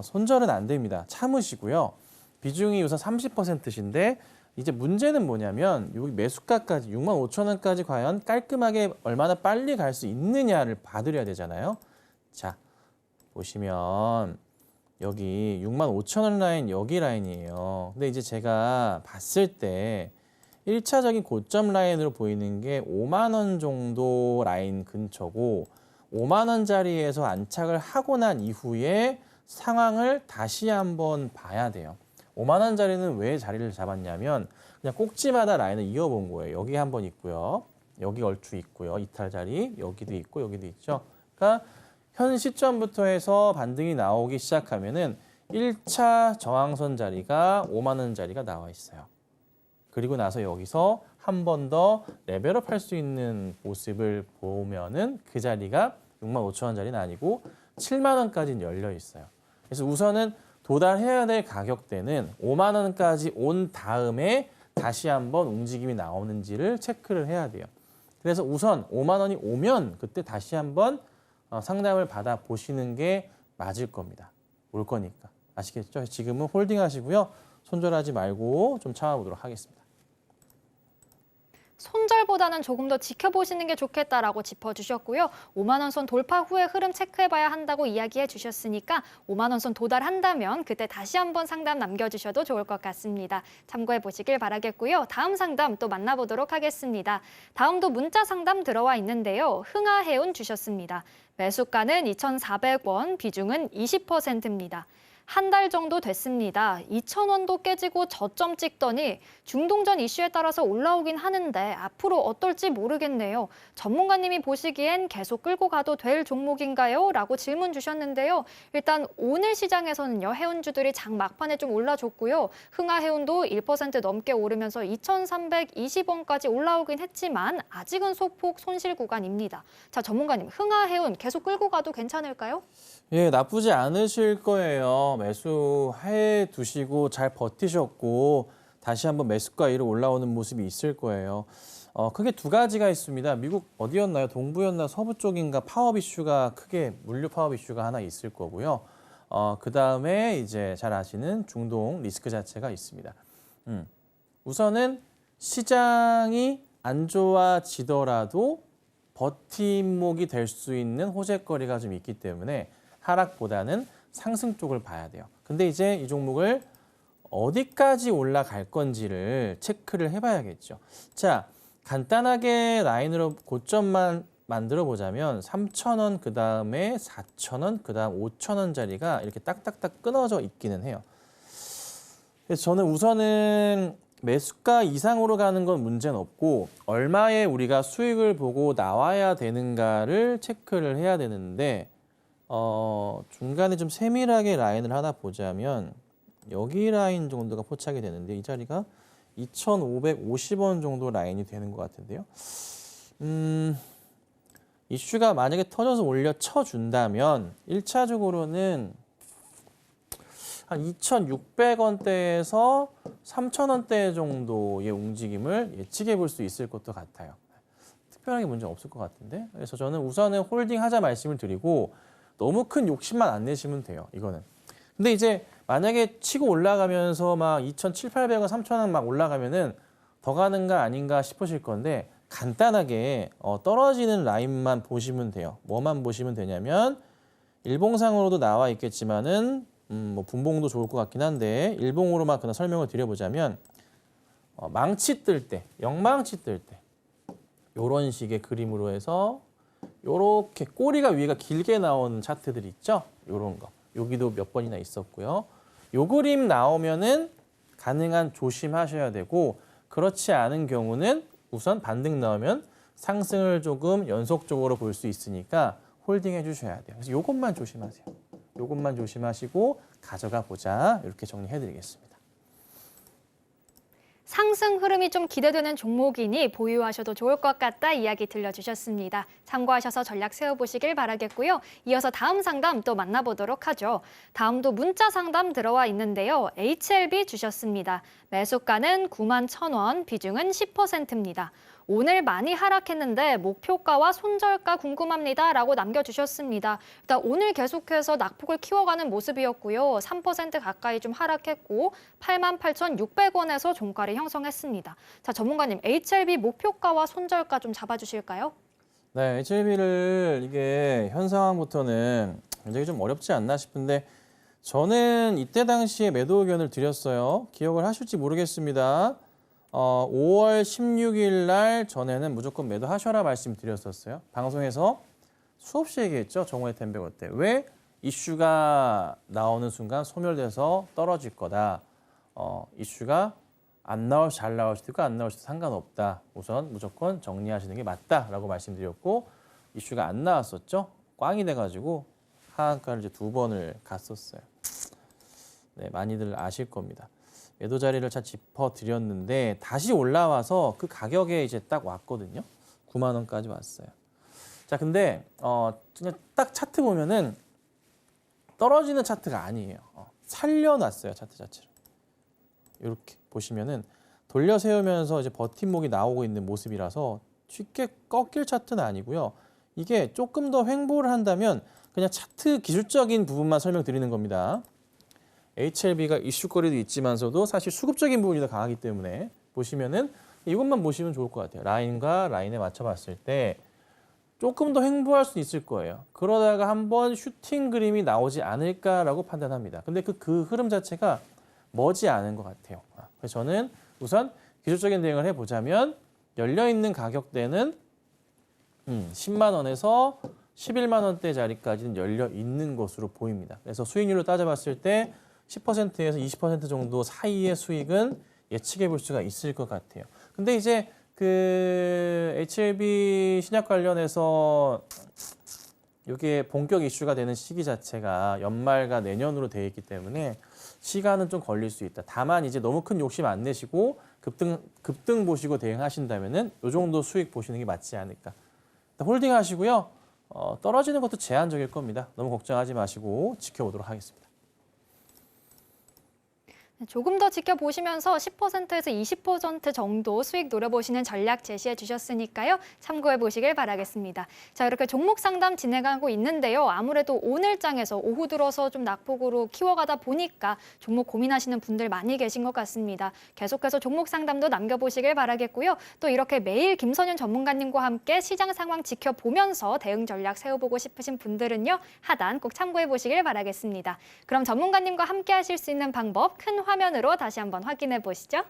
S3: 손절은 안 됩니다. 참으시고요. 비중이 우선 30%신데 이제 문제는 뭐냐면 여기 매수가까지 65,000원까지 과연 깔끔하게 얼마나 빨리 갈 수 있느냐를 봐드려야 되잖아요. 자, 보시면 여기 65,000원 라인 여기 라인이에요. 근데 이제 제가 봤을 때 1차적인 고점 라인으로 보이는 게 5만 원 정도 라인 근처고 5만 원짜리에서 안착을 하고 난 이후에 상황을 다시 한번 봐야 돼요. 5만 원짜리는 왜 자리를 잡았냐면 그냥 꼭지마다 라인을 이어본 거예요. 여기 한번 있고요. 여기 얼추 있고요. 이탈 자리 여기도 있고 여기도 있죠. 그러니까 현 시점부터 해서 반등이 나오기 시작하면은 1차 저항선 자리가 5만 원 자리가 나와 있어요. 그리고 나서 여기서 한 번 더 레벨업 할 수 있는 모습을 보면은 그 자리가 65,000원 자리는 아니고 7만 원까지는 열려 있어요. 그래서 우선은 도달해야 될 가격대는 5만 원까지 온 다음에 다시 한번 움직임이 나오는지를 체크를 해야 돼요. 그래서 우선 5만 원이 오면 그때 다시 한번 상담을 받아 보시는 게 맞을 겁니다. 올 거니까. 아시겠죠? 지금은 홀딩 하시고요. 손절하지 말고 좀 참아보도록 하겠습니다.
S2: 손절보다는 조금 더 지켜보시는 게 좋겠다라고 짚어주셨고요. 5만 원 선 돌파 후에 흐름 체크해봐야 한다고 이야기해 주셨으니까 5만 원 선 도달한다면 그때 다시 한번 상담 남겨주셔도 좋을 것 같습니다. 참고해 보시길 바라겠고요. 다음 상담 또 만나보도록 하겠습니다. 다음도 문자 상담 들어와 있는데요. 흥하해운 주셨습니다. 매수가는 2,400원, 비중은 20%입니다. 한 달 정도 됐습니다. 2,000원도 깨지고 저점 찍더니 중동전 이슈에 따라서 올라오긴 하는데 앞으로 어떨지 모르겠네요. 전문가님이 보시기엔 계속 끌고 가도 될 종목인가요? 라고 질문 주셨는데요. 일단 오늘 시장에서는요. 해운주들이 장 막판에 좀 올라줬고요. 흥하해운도 1% 넘게 오르면서 2,320원까지 올라오긴 했지만 아직은 소폭 손실 구간입니다. 자, 전문가님, 흥하해운 계속 끌고 가도 괜찮을까요?
S3: 예, 나쁘지 않으실 거예요. 매수해 두시고 잘 버티셨고 다시 한번 매수가 위로 올라오는 모습이 있을 거예요. 크게 두 가지가 있습니다. 미국 어디였나요? 동부였나 서부 쪽인가 파업 이슈가 크게 물류 파업 이슈가 하나 있을 거고요. 그다음에 이제 잘 아시는 중동 리스크 자체가 있습니다. 우선은 시장이 안 좋아지더라도 버팀목이 될 수 있는 호재거리가 좀 있기 때문에 하락보다는 상승 쪽을 봐야 돼요. 근데 이제 이 종목을 어디까지 올라갈 건지를 체크를 해봐야겠죠. 자, 간단하게 라인으로 고점만 만들어 보자면 3,000원, 그 다음에 4,000원, 그 다음 5,000원짜리가 이렇게 딱딱딱 끊어져 있기는 해요. 그래서 저는 우선은 매수가 이상으로 가는 건 문제는 없고 얼마에 우리가 수익을 보고 나와야 되는가를 체크를 해야 되는데 중간에 좀 세밀하게 라인을 하나 보자면 여기 라인 정도가 포착이 되는데 이 자리가 2,550원 정도 라인이 되는 것 같은데요. 이슈가 만약에 터져서 올려 쳐준다면 1차적으로는 한 2,600원대에서 3,000원대 정도의 움직임을 예측해 볼 수 있을 것도 같아요. 특별하게 문제 없을 것 같은데. 그래서 저는 우선은 홀딩 하자 말씀을 드리고 너무 큰 욕심만 안 내시면 돼요. 이거는. 근데 이제 만약에 치고 올라가면서 막 2,700, 800원, 3,000원 막 올라가면은 더 가는가 아닌가 싶으실 건데 간단하게 떨어지는 라인만 보시면 돼요. 뭐만 보시면 되냐면 일봉상으로도 나와 있겠지만은 뭐 분봉도 좋을 것 같긴 한데 일봉으로만 그냥 설명을 드려보자면 망치 뜰 때, 영망치 뜰 때 이런 식의 그림으로 해서 이렇게 꼬리가 위가 길게 나오는 차트들 있죠? 이런 거. 여기도 몇 번이나 있었고요. 요 그림 나오면은 가능한 조심하셔야 되고 그렇지 않은 경우는 우선 반등 나오면 상승을 조금 연속적으로 볼 수 있으니까 홀딩해 주셔야 돼요. 그래서 요것만 조심하세요. 요것만 조심하시고 가져가 보자. 이렇게 정리해 드리겠습니다.
S2: 상승 흐름이 좀 기대되는 종목이니 보유하셔도 좋을 것 같다 이야기 들려주셨습니다. 참고하셔서 전략 세워보시길 바라겠고요. 이어서 다음 상담 또 만나보도록 하죠. 다음도 문자 상담 들어와 있는데요. HLB 주셨습니다. 매수가는 91,000원, 비중은 10%입니다. 오늘 많이 하락했는데 목표가와 손절가 궁금합니다. 라고 남겨주셨습니다. 일단 오늘 계속해서 낙폭을 키워가는 모습이었고요. 3% 가까이 좀 하락했고 88,600원에서 종가를 형성했습니다. 자, 전문가님, HLB 목표가와 손절가 좀 잡아주실까요?
S3: 네, HLB를 이게 현 상황부터는 굉장히 좀 어렵지 않나 싶은데 저는 이때 당시에 매도 의견을 드렸어요. 기억을 하실지 모르겠습니다. 5월 16일 날 전에는 무조건 매도하셔라 말씀드렸었어요. 방송에서 수없이 얘기했죠. 정오의 텐베거 때. 왜 이슈가 나오는 순간 소멸돼서 떨어질 거다. 이슈가 안 나올 잘 나올 수도 있고 안 나올 수도 상관없다. 우선 무조건 정리하시는 게 맞다라고 말씀드렸고 이슈가 안 나왔었죠. 꽝이 돼가지고 하한가를 이제 2번을 갔었어요. 네, 많이들 아실 겁니다. 매도 자리를 잘 짚어드렸는데 다시 올라와서 그 가격에 이제 딱 왔거든요. 9만 원까지 왔어요. 자, 근데 그냥 딱 차트 보면은 떨어지는 차트가 아니에요. 살려놨어요, 차트 자체를. 이렇게 보시면은 돌려 세우면서 이제 버팀목이 나오고 있는 모습이라서 쉽게 꺾일 차트는 아니고요. 이게 조금 더 횡보를 한다면 그냥 차트 기술적인 부분만 설명드리는 겁니다. HLB가 이슈거리도 있지만서도 사실 수급적인 부분이 더 강하기 때문에 보시면은 이것만 보시면 좋을 것 같아요. 라인과 라인에 맞춰봤을 때 조금 더 횡보할 수 있을 거예요. 그러다가 한번 슈팅 그림이 나오지 않을까라고 판단합니다. 근데 그 흐름 자체가 머지 않은 것 같아요. 그래서 저는 우선 기술적인 대응을 해보자면 열려있는 가격대는 10만 원에서 11만 원대 자리까지는 열려 있는 것으로 보입니다. 그래서 수익률을 따져봤을 때 10%에서 20% 정도 사이의 수익은 예측해 볼 수가 있을 것 같아요. 근데 이제 그 HLB 신약 관련해서 이게 본격 이슈가 되는 시기 자체가 연말과 내년으로 되어 있기 때문에 시간은 좀 걸릴 수 있다. 다만 이제 너무 큰 욕심 안 내시고 급등 보시고 대응하신다면은 이 정도 수익 보시는 게 맞지 않을까. 홀딩 하시고요. 떨어지는 것도 제한적일 겁니다. 너무 걱정하지 마시고 지켜보도록 하겠습니다.
S2: 조금 더 지켜보시면서 10%에서 20% 정도 수익 노려보시는 전략 제시해 주셨으니까요. 참고해 보시길 바라겠습니다. 자, 이렇게 종목 상담 진행하고 있는데요. 아무래도 오늘장에서 오후 들어서 좀 낙폭으로 키워가다 보니까 종목 고민하시는 분들 많이 계신 것 같습니다. 계속해서 종목 상담도 남겨보시길 바라겠고요. 또 이렇게 매일 김선윤 전문가님과 함께 시장 상황 지켜보면서 대응 전략 세워보고 싶으신 분들은요. 하단 꼭 참고해 보시길 바라겠습니다. 그럼 전문가님과 함께 하실 수 있는 방법 큰 화면으로 다시 한번 확인해 보시죠.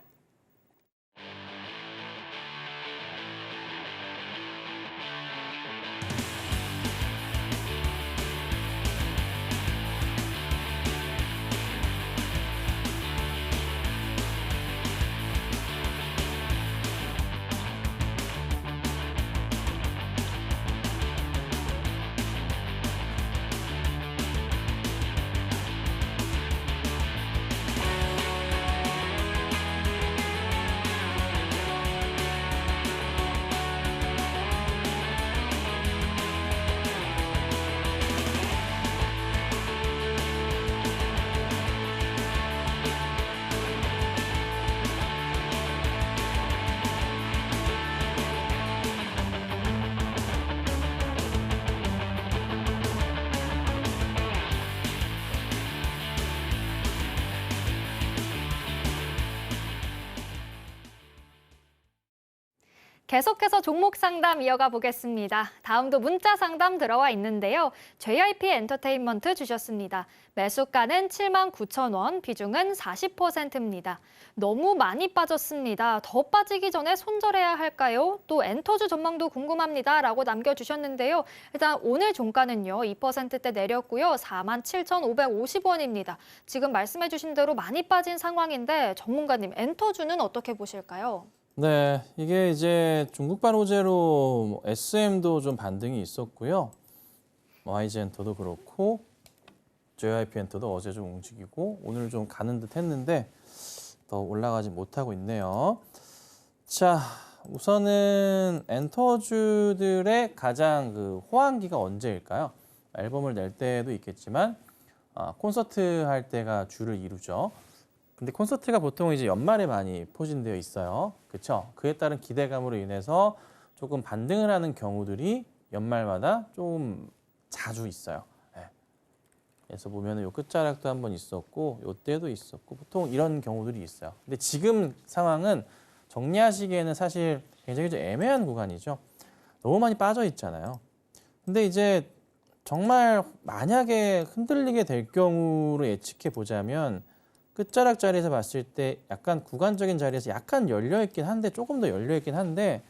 S2: 계속해서 종목 상담 이어가 보겠습니다. 다음도 문자 상담 들어와 있는데요. JYP 엔터테인먼트 주셨습니다. 매수가는 79,000원, 비중은 40%입니다. 너무 많이 빠졌습니다. 더 빠지기 전에 손절해야 할까요? 또 엔터주 전망도 궁금합니다. 라고 남겨주셨는데요. 일단 오늘 종가는요. 2%대 내렸고요. 47,550원입니다. 지금 말씀해 주신 대로 많이 빠진 상황인데 전문가님 엔터주는 어떻게 보실까요?
S3: 네, 이게 이제 중국발 호재로 SM도 좀 반등이 있었고요. YG엔터도 그렇고 JYP 엔터도 어제 좀 움직이고 오늘 좀 가는 듯 했는데 더 올라가지 못하고 있네요. 자, 우선은 엔터주들의 가장 그 호황기가 언제일까요? 앨범을 낼 때도 있겠지만 콘서트 할 때가 주를 이루죠. 근데 콘서트가 보통 이제 연말에 많이 포진되어 있어요. 그렇죠? 그에 따른 기대감으로 인해서 조금 반등을 하는 경우들이 연말마다 좀 자주 있어요. 네. 그래서 보면은 요 끝자락도 한번 있었고 요 때도 있었고 보통 이런 경우들이 있어요. 근데 지금 상황은 정리하시기에는 사실 굉장히 좀 애매한 구간이죠. 너무 많이 빠져 있잖아요. 근데 이제 정말 만약에 흔들리게 될 경우로 예측해 보자면 끝자락 자리에서 봤을 때 약간 구간적인 자리에서 약간 열려 있긴 한데 조금 더 열려 있긴 한데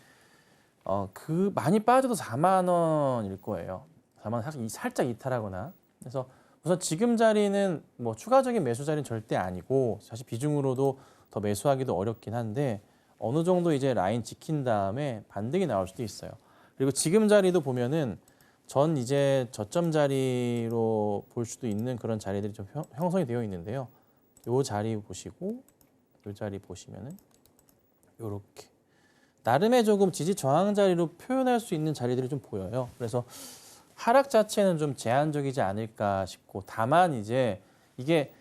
S3: 그 많이 빠져도 4만 원일 거예요. 4만 원 살짝 이탈하거나. 그래서 우선 지금 자리는 뭐 추가적인 매수 자리는 절대 아니고 사실 비중으로도 더 매수하기도 어렵긴 한데 어느 정도 이제 라인 지킨 다음에 반등이 나올 수도 있어요. 그리고 지금 자리도 보면은 전 이제 저점 자리로 볼 수도 있는 그런 자리들이 좀 형성이 되어 있는데요. 요 자리 보시고 요 자리 보시면은 요렇게 나름의 조금 지지 저항 자리로 표현할 수 있는 자리들이 좀 보여요. 그래서 하락 자체는 좀 제한적이지 않을까 싶고 다만 이제 이게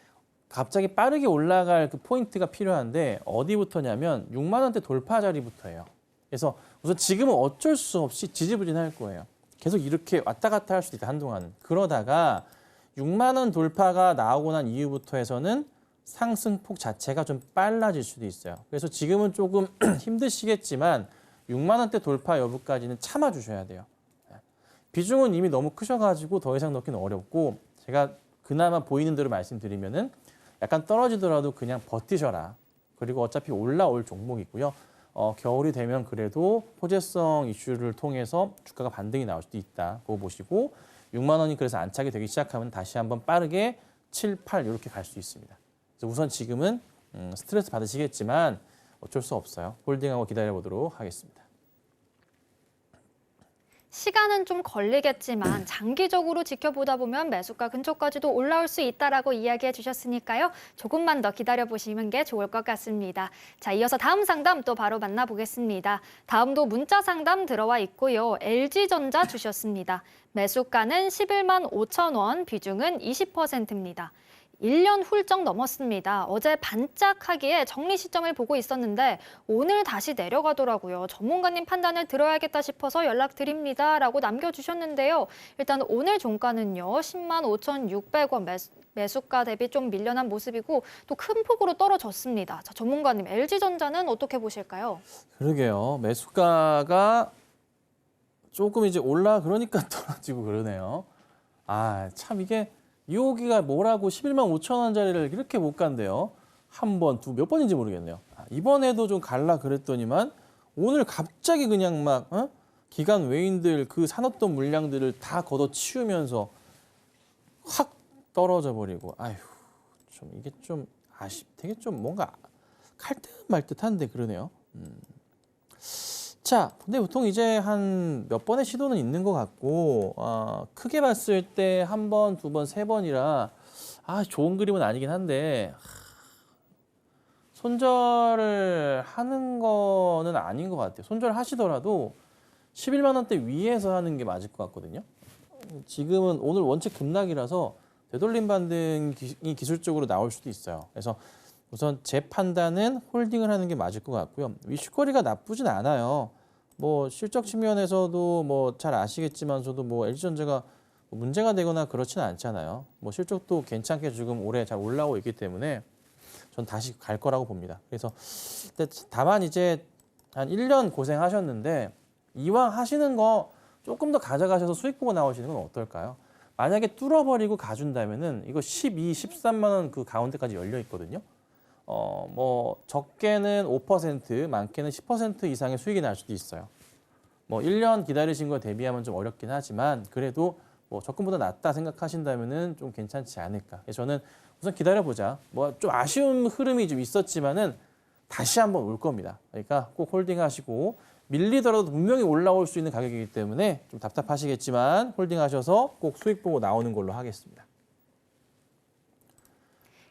S3: 갑자기 빠르게 올라갈 그 포인트가 필요한데 어디부터냐면 6만 원대 돌파 자리부터예요. 그래서 우선 지금은 어쩔 수 없이 지지부진할 거예요. 계속 이렇게 왔다 갔다 할 수도 있다 한동안은. 그러다가 6만 원 돌파가 나오고 난 이후부터 해서는 상승폭 자체가 좀 빨라질 수도 있어요. 그래서 지금은 조금 힘드시겠지만 6만 원대 돌파 여부까지는 참아주셔야 돼요. 비중은 이미 너무 크셔가지고 더 이상 넣기는 어렵고 제가 그나마 보이는 대로 말씀드리면은 약간 떨어지더라도 그냥 버티셔라. 그리고 어차피 올라올 종목이고요. 겨울이 되면 그래도 호재성 이슈를 통해서 주가가 반등이 나올 수도 있다. 그거 보시고 6만 원이 그래서 안착이 되기 시작하면 다시 한번 빠르게 7, 8 이렇게 갈 수 있습니다. 그래서 우선 지금은 스트레스 받으시겠지만 어쩔 수 없어요. 홀딩하고 기다려보도록 하겠습니다.
S2: 시간은 좀 걸리겠지만 장기적으로 지켜보다 보면 매수가 근처까지도 올라올 수 있다라고 이야기해 주셨으니까요. 조금만 더 기다려보시는 게 좋을 것 같습니다. 자, 이어서 다음 상담 또 바로 만나보겠습니다. 다음도 문자 상담 들어와 있고요. LG전자 주셨습니다. 매수가는 11만 5천 원, 비중은 20%입니다. 1년 훌쩍 넘었습니다. 어제 반짝하기에 정리 시점을 보고 있었는데 오늘 다시 내려가더라고요. 전문가님 판단을 들어야겠다 싶어서 연락드립니다. 라고 남겨주셨는데요. 일단 오늘 종가는요. 10만 5,600원 매수가 대비 좀 밀려난 모습이고 또 큰 폭으로 떨어졌습니다. 자, 전문가님 LG전자는 어떻게 보실까요?
S3: 그러게요. 매수가가 조금 이제 그러니까 떨어지고 그러네요. 참 이게 유호기가 뭐라고 11만 5천 원짜리를 이렇게 못 간대요. 한 번, 몇 번인지 모르겠네요. 이번에도 좀 갈라 그랬더니만 오늘 갑자기 그냥 막 기관 외인들 그 사놨던 물량들을 다 걷어치우면서 확 떨어져 버리고 좀 이게 좀 되게 좀 뭔가 칼 듯 말 듯한데 그러네요. 자, 근데 보통 이제 한 몇 번의 시도는 있는 것 같고 크게 봤을 때 한 번, 두 번, 세 번이라 좋은 그림은 아니긴 한데 손절을 하는 거는 아닌 것 같아요. 손절하시더라도 11만 원대 위에서 하는 게 맞을 것 같거든요. 지금은 오늘 원체 급락이라서 되돌림 반등이 기술적으로 나올 수도 있어요. 그래서 우선 제 판단은 홀딩을 하는 게 맞을 것 같고요. 위슈거리가 나쁘진 않아요. 뭐 실적 측면에서도 뭐 잘 아시겠지만서도 뭐 LG전자가 문제가 되거나 그렇지는 않잖아요. 뭐 실적도 괜찮게 지금 올해 잘 올라오고 있기 때문에 전 다시 갈 거라고 봅니다. 그래서 다만 이제 한 1년 고생하셨는데 이왕 하시는 거 조금 더 가져가셔서 수익 보고 나오시는 건 어떨까요? 만약에 뚫어버리고 가준다면은 이거 12, 13만 원 그 가운데까지 열려 있거든요. 뭐 적게는 5%, 많게는 10% 이상의 수익이 날 수도 있어요. 뭐 1년 기다리신 거에 대비하면 좀 어렵긴 하지만 그래도 뭐 적금보다 낫다 생각하신다면은 좀 괜찮지 않을까. 그래서 저는 우선 기다려보자. 뭐 좀 아쉬운 흐름이 좀 있었지만은 다시 한번 올 겁니다. 그러니까 꼭 홀딩하시고 밀리더라도 분명히 올라올 수 있는 가격이기 때문에 좀 답답하시겠지만 홀딩하셔서 꼭 수익 보고 나오는 걸로 하겠습니다.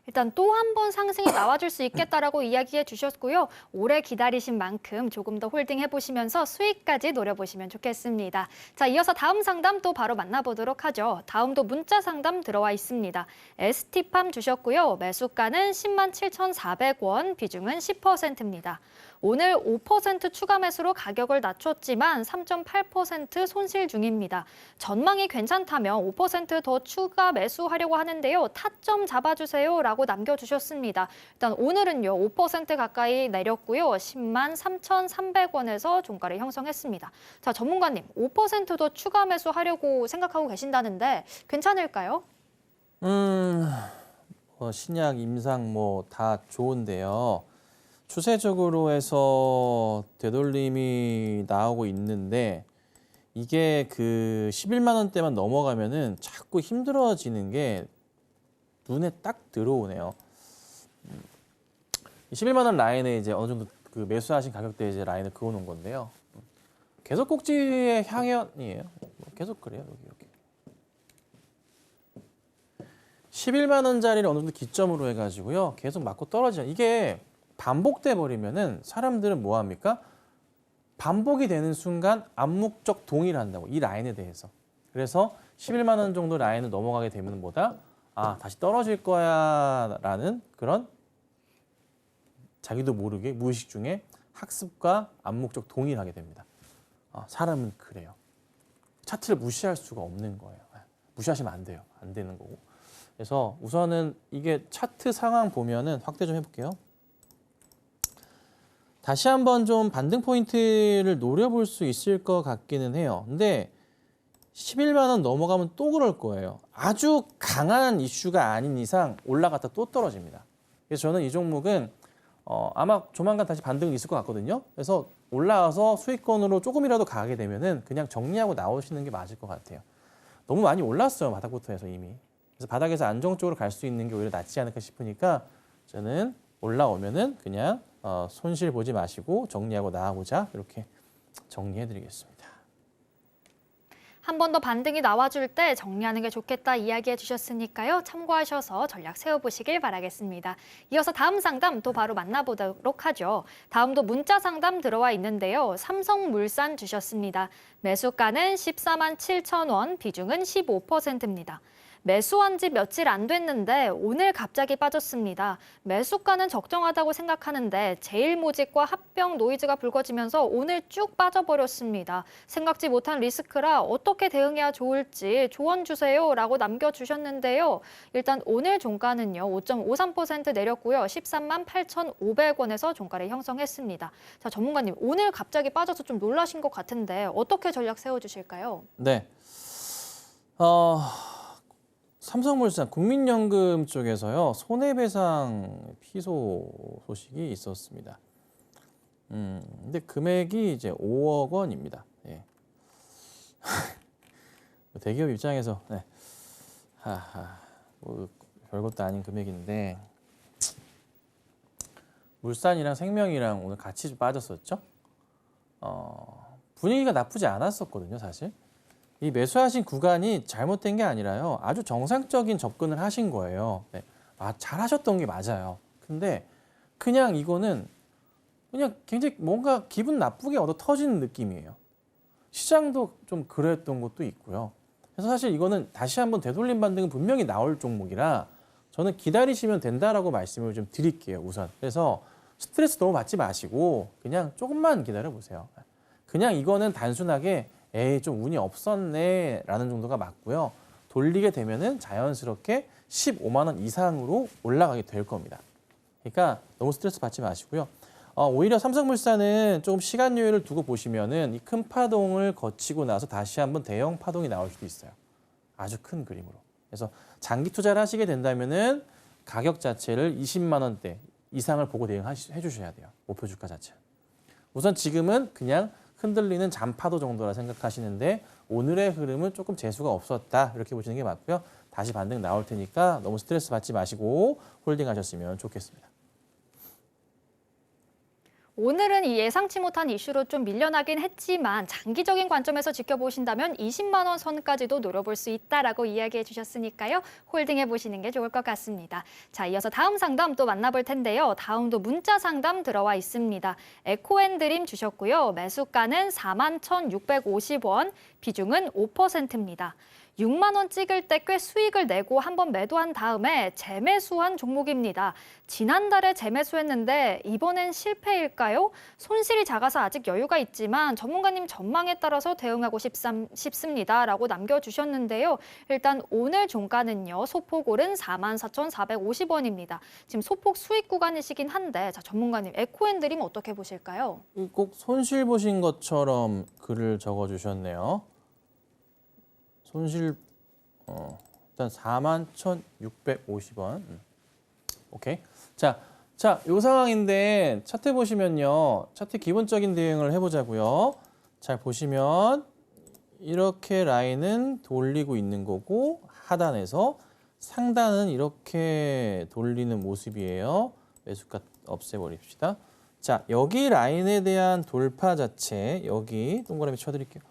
S2: 일단 또 한 번 상승이 나와줄 수 있겠다라고 이야기해 주셨고요. 오래 기다리신 만큼 조금 더 홀딩해 보시면서 수익까지 노려보시면 좋겠습니다. 자, 이어서 다음 상담 또 바로 만나보도록 하죠. 다음도 문자 상담 들어와 있습니다. ST팜 주셨고요. 매수가는 10만 7,400원, 비중은 10%입니다. 오늘 5% 추가 매수로 가격을 낮췄지만 3.8% 손실 중입니다. 전망이 괜찮다면 5%더 추가 매수하려고 하는데요. 타점 잡아주세요 라고 남겨주셨습니다. 일단 오늘은요 5% 가까이 내렸고요. 10만 3,300원에서 종가를 형성했습니다. 자, 전문가님 5%더 추가 매수하려고 생각하고 계신다는데 괜찮을까요?
S3: 신약, 임상 뭐 다 좋은데요. 추세적으로 해서 되돌림이 나오고 있는데 이게 그 11만 원대만 넘어가면은 자꾸 힘들어지는 게 눈에 딱 들어오네요. 11만 원 라인에 이제 어느 정도 그 매수하신 가격대에 이제 라인을 그어놓은 건데요. 계속 꼭지의 향연이에요. 계속 그래요, 여기. 11만 원짜리를 어느 정도 기점으로 해가지고요. 계속 맞고 떨어지죠. 이게 반복돼 버리면은 사람들은 뭐 합니까? 반복이 되는 순간 암묵적 동의를 한다고 이 라인에 대해서. 그래서 11만 원 정도 라인을 넘어가게 되면 뭐다? 아, 다시 떨어질 거야라는 그런 자기도 모르게 무의식 중에 학습과 암묵적 동의를 하게 됩니다. 사람은 그래요. 차트를 무시할 수가 없는 거예요. 무시하시면 안 돼요. 안 되는 거고. 그래서 우선은 이게 차트 상황 보면은 확대 좀 해볼게요. 다시 한번 좀 반등 포인트를 노려볼 수 있을 것 같기는 해요. 근데 11만 원 넘어가면 또 그럴 거예요. 아주 강한 이슈가 아닌 이상 올라갔다 또 떨어집니다. 그래서 저는 이 종목은 아마 조만간 다시 반등이 있을 것 같거든요. 그래서 올라와서 수익권으로 조금이라도 가게 되면은 그냥 정리하고 나오시는 게 맞을 것 같아요. 너무 많이 올랐어요, 바닥부터 해서 이미. 그래서 바닥에서 안정적으로 갈 수 있는 게 오히려 낫지 않을까 싶으니까 저는 올라오면은 그냥 손실 보지 마시고 정리하고 나가보자 이렇게 정리해드리겠습니다.
S2: 한 번 더 반등이 나와줄 때 정리하는 게 좋겠다 이야기해 주셨으니까요. 참고하셔서 전략 세워보시길 바라겠습니다. 이어서 다음 상담 또 바로 만나보도록 하죠. 다음도 문자 상담 들어와 있는데요. 삼성물산 주셨습니다. 매수가는 14만 7천 원, 비중은 15%입니다. 매수한 지 며칠 안 됐는데 오늘 갑자기 빠졌습니다. 매수가는 적정하다고 생각하는데 제일모직과 합병 노이즈가 불거지면서 오늘 쭉 빠져버렸습니다. 생각지 못한 리스크라 어떻게 대응해야 좋을지 조언 주세요 라고 남겨주셨는데요. 일단 오늘 종가는요 5.53% 내렸고요. 13만 8,500원에서 종가를 형성했습니다. 자, 전문가님 오늘 갑자기 빠져서 좀 놀라신 것 같은데 어떻게 전략 세워주실까요?
S3: 네. 삼성물산 국민연금 쪽에서요 손해배상 피소 소식이 있었습니다. 근데 금액이 이제 5억 원입니다. 예. 대기업 입장에서 네. 뭐 별것도 아닌 금액인데 물산이랑 생명이랑 오늘 같이 좀 빠졌었죠. 분위기가 나쁘지 않았었거든요, 사실. 이 매수하신 구간이 잘못된 게 아니라요. 아주 정상적인 접근을 하신 거예요. 네. 잘하셨던 게 맞아요. 근데 그냥 이거는 그냥 굉장히 뭔가 기분 나쁘게 얻어 터지는 느낌이에요. 시장도 좀 그랬던 것도 있고요. 그래서 사실 이거는 다시 한번 되돌림 반등은 분명히 나올 종목이라 저는 기다리시면 된다라고 말씀을 좀 드릴게요, 우선. 그래서 스트레스 너무 받지 마시고 그냥 조금만 기다려 보세요. 그냥 이거는 단순하게 에이 좀 운이 없었네 라는 정도가 맞고요. 돌리게 되면은 자연스럽게 15만 원 이상으로 올라가게 될 겁니다. 그러니까 너무 스트레스 받지 마시고요. 오히려 삼성물산은 조금 시간 여유를 두고 보시면은 이 큰 파동을 거치고 나서 다시 한번 대형 파동이 나올 수도 있어요. 아주 큰 그림으로. 그래서 장기 투자를 하시게 된다면은 가격 자체를 20만 원대 이상을 보고 대응해 주셔야 돼요. 목표 주가 자체. 우선 지금은 그냥 흔들리는 잔파도 정도라 생각하시는데 오늘의 흐름은 조금 재수가 없었다 이렇게 보시는 게 맞고요. 다시 반등 나올 테니까 너무 스트레스 받지 마시고 홀딩하셨으면 좋겠습니다.
S2: 오늘은 이 예상치 못한 이슈로 좀 밀려나긴 했지만 장기적인 관점에서 지켜보신다면 20만 원 선까지도 노려볼 수 있다라고 이야기해 주셨으니까요. 홀딩해 보시는 게 좋을 것 같습니다. 자, 이어서 다음 상담 또 만나볼 텐데요. 다음도 문자 상담 들어와 있습니다. 에코앤드림 주셨고요. 매수가는 41,650원, 비중은 5%입니다. 6만 원 찍을 때 꽤 수익을 내고 한번 매도한 다음에 재매수한 종목입니다. 지난달에 재매수했는데 이번엔 실패일까요? 손실이 작아서 아직 여유가 있지만 전문가님 전망에 따라서 대응하고 싶습니다라고 남겨주셨는데요. 일단 오늘 종가는요. 소폭 오른 44,450원입니다. 지금 소폭 수익 구간이시긴 한데 자, 전문가님 에코앤드림 어떻게 보실까요?
S3: 꼭 손실 보신 것처럼 글을 적어주셨네요. 손실 일단 41,650원. 오케이. 자, 요 상황인데 차트 보시면요. 차트 기본적인 대응을 해보자고요. 잘 보시면 이렇게 라인은 돌리고 있는 거고 하단에서 상단은 이렇게 돌리는 모습이에요. 매수가 없애버립시다. 자, 여기 라인에 대한 돌파 자체 여기 동그라미 쳐드릴게요.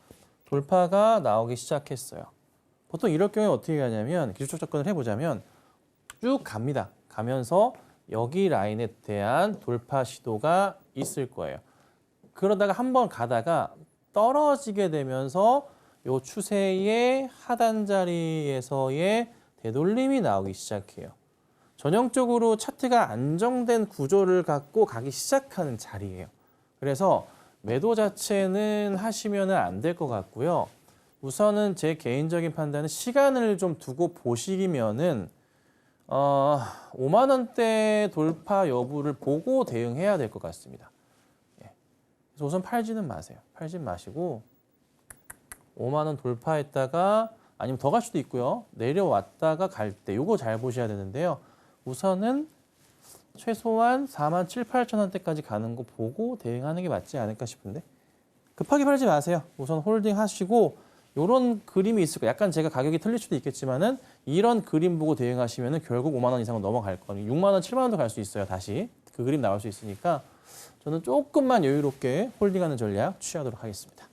S3: 돌파가 나오기 시작했어요. 보통 이럴 경우에 어떻게 하냐면 기술적 접근을 해보자면 쭉 갑니다. 가면서 여기 라인에 대한 돌파 시도가 있을 거예요. 그러다가 한번 가다가 떨어지게 되면서 이 추세의 하단 자리에서의 되돌림이 나오기 시작해요. 전형적으로 차트가 안정된 구조를 갖고 가기 시작하는 자리예요. 그래서 매도 자체는 하시면 안 될 것 같고요. 우선은 제 개인적인 판단은 시간을 좀 두고 보시면은 5만 원대 돌파 여부를 보고 대응해야 될 것 같습니다. 예. 그래서 우선 팔지는 마세요. 팔지 마시고 5만 원 돌파했다가 아니면 더 갈 수도 있고요. 내려왔다가 갈 때 요거 잘 보셔야 되는데요. 우선은 최소한 47,8천 원대까지 가는 거 보고 대응하는 게 맞지 않을까 싶은데 급하게 팔지 마세요. 우선 홀딩 하시고 이런 그림이 있을 거예요. 약간 제가 가격이 틀릴 수도 있겠지만은 이런 그림 보고 대응하시면은 결국 5만 원 이상은 넘어갈 거예요. 6만 원, 7만 원도 갈 수 있어요. 다시 그 그림 나올 수 있으니까 저는 조금만 여유롭게 홀딩하는 전략 취하도록 하겠습니다.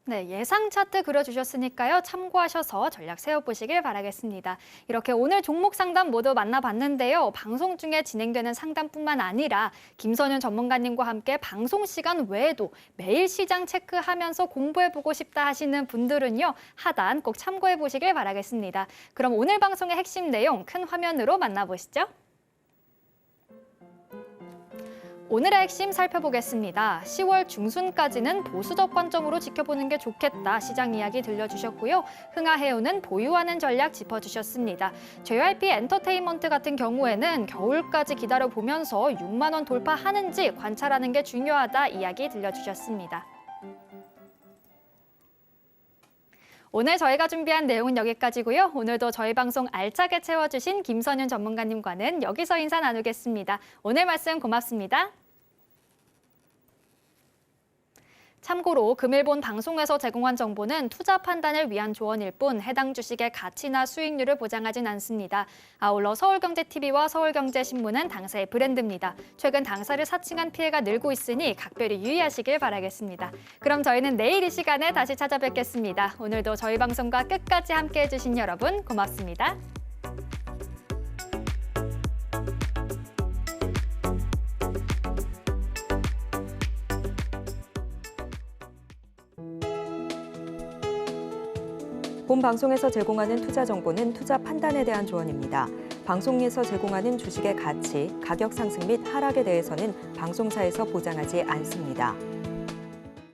S2: 네, 예상 차트 그려주셨으니까요. 참고하셔서 전략 세워보시길 바라겠습니다. 이렇게 오늘 종목 상담 모두 만나봤는데요. 방송 중에 진행되는 상담뿐만 아니라 김선윤 전문가님과 함께 방송 시간 외에도 매일 시장 체크하면서 공부해보고 싶다 하시는 분들은요. 하단 꼭 참고해보시길 바라겠습니다. 그럼 오늘 방송의 핵심 내용 큰 화면으로 만나보시죠. 오늘의 핵심 살펴보겠습니다. 10월 중순까지는 보수적 관점으로 지켜보는 게 좋겠다 시장 이야기 들려주셨고요. 흥하해운은 보유하는 전략 짚어주셨습니다. JYP 엔터테인먼트 같은 경우에는 겨울까지 기다려보면서 6만 원 돌파하는지 관찰하는 게 중요하다 이야기 들려주셨습니다. 오늘 저희가 준비한 내용은 여기까지고요. 오늘도 저희 방송 알차게 채워주신 김선윤 전문가님과는 여기서 인사 나누겠습니다. 오늘 말씀 고맙습니다. 참고로 금일본 방송에서 제공한 정보는 투자 판단을 위한 조언일 뿐 해당 주식의 가치나 수익률을 보장하진 않습니다. 아울러 서울경제TV와 서울경제신문은 당사의 브랜드입니다. 최근 당사를 사칭한 피해가 늘고 있으니 각별히 유의하시길 바라겠습니다. 그럼 저희는 내일 이 시간에 다시 찾아뵙겠습니다. 오늘도 저희 방송과 끝까지 함께해 주신 여러분 고맙습니다.
S1: 본 방송에서 제공하는 투자 정보는 투자 판단에 대한 조언입니다. 방송에서 제공하는 주식의 가치, 가격 상승 및 하락에 대해서는 방송사에서 보장하지 않습니다.